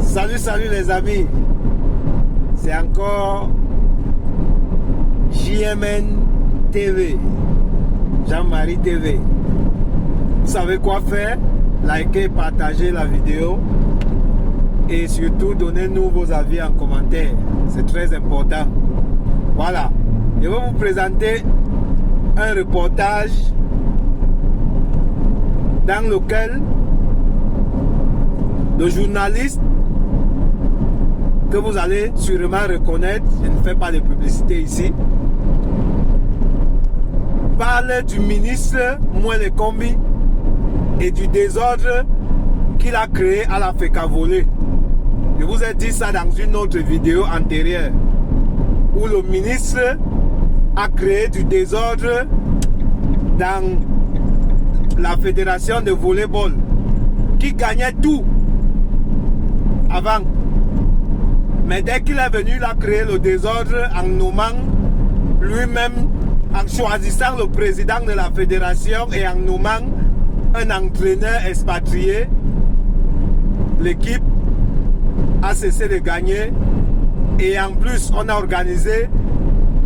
Salut les amis, c'est encore JMN TV, Jean-Marie TV. Vous savez quoi faire? Likez, partagez la vidéo et surtout donnez-nous vos avis en commentaire, c'est très important. Voilà, je vais vous présenter un reportage dans lequel le journaliste que vous allez sûrement reconnaître, je ne fais pas de publicité ici, parle du ministre Mwele Kombi et du désordre qu'il a créé à la FECAVOLE. Je vous ai dit ça dans une autre vidéo antérieure où le ministre a créé du désordre dans la fédération de volleyball qui gagnait tout avant. Mais dès qu'il est venu, il a créé le désordre en nommant lui-même, en choisissant le président de la fédération et en nommant un entraîneur expatrié. L'équipe a cessé de gagner et en plus on a organisé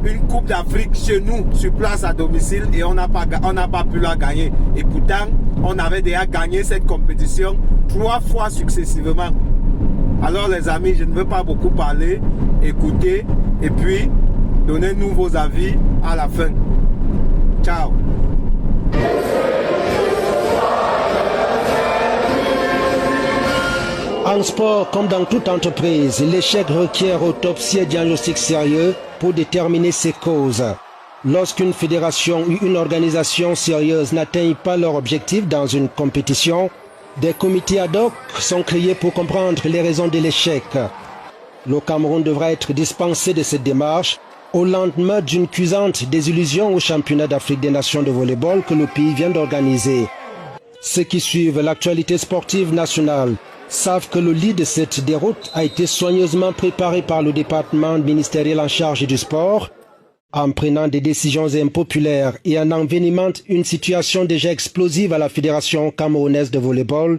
une coupe d'Afrique chez nous sur place à domicile et on n'a pas pu la gagner. Et pourtant on avait déjà gagné cette compétition 3 fois successivement. Alors les amis, je ne veux pas beaucoup parler, écoutez et puis donnez-nous vos avis à la fin. Ciao. En sport, comme dans toute entreprise, l'échec requiert autopsie et diagnostic sérieux pour déterminer ses causes. Lorsqu'une fédération ou une organisation sérieuse n'atteint pas leur objectif dans une compétition, des comités ad hoc sont créés pour comprendre les raisons de l'échec. Le Cameroun devra être dispensé de cette démarche au lendemain d'une cuisante désillusion au championnat d'Afrique des Nations de volleyball que le pays vient d'organiser. Ceux qui suivent l'actualité sportive nationale savent que le lit de cette déroute a été soigneusement préparé par le département ministériel en charge du sport, en prenant des décisions impopulaires et en envenimant une situation déjà explosive à la Fédération camerounaise de volleyball.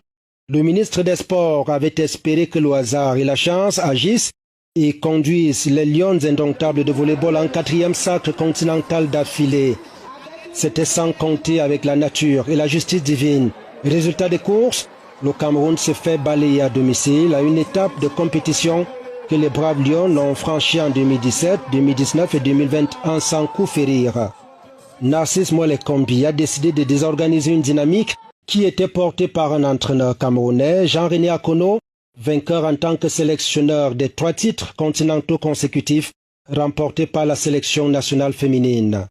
Le ministre des Sports avait espéré que le hasard et la chance agissent et conduisent les Lions indomptables de volleyball en 4e sacre continental d'affilée. C'était sans compter avec la nature et la justice divine. Résultat des courses, le Cameroun se fait balayer à domicile à une étape de compétition que les braves Lions l'ont franchi en 2017, 2019 et 2021 sans coup férir. Narcisse Mwele Kombi a décidé de désorganiser une dynamique qui était portée par un entraîneur camerounais, Jean-René Akono, vainqueur en tant que sélectionneur des 3 titres continentaux consécutifs remportés par la sélection nationale féminine.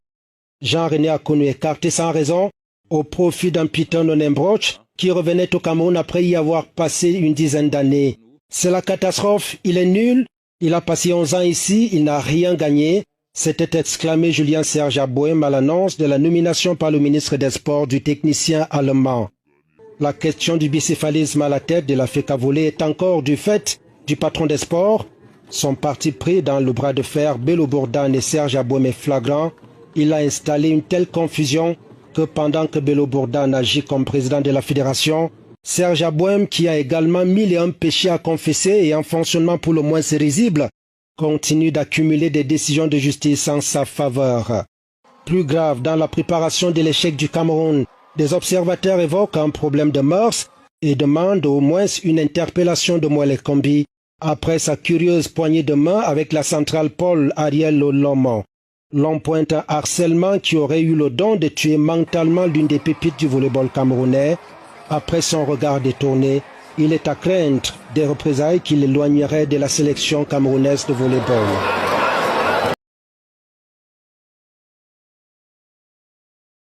Jean-René Akono écarté sans raison au profit d'un Peter Nonembroch qui revenait au Cameroun après y avoir passé une dizaine d'années. C'est la catastrophe, il est nul, il a passé 11 ans ici, il n'a rien gagné, s'était exclamé Julien Serge Abouem à l'annonce de la nomination par le ministre des Sports du technicien allemand. La question du bicéphalisme à la tête de la FECAVOLE est encore du fait du patron des sports. Son parti pris dans le bras de fer Bello Bourdan et Serge Abouem est flagrant. Il a installé une telle confusion que pendant que Bello Bourdan agit comme président de la fédération, Serge Abouem, qui a également 1001 péchés à confesser et un fonctionnement pour le moins risible, continue d'accumuler des décisions de justice en sa faveur. Plus grave, dans la préparation de l'échec du Cameroun, des observateurs évoquent un problème de mœurs et demandent au moins une interpellation de Mwele Kombi après sa curieuse poignée de main avec la centrale Paul Ariel Lolomo. L'on pointe un harcèlement qui aurait eu le don de tuer mentalement l'une des pépites du volleyball camerounais. Après son regard détourné, il est à craindre des représailles qui l'éloigneraient de la sélection camerounaise de volleyball.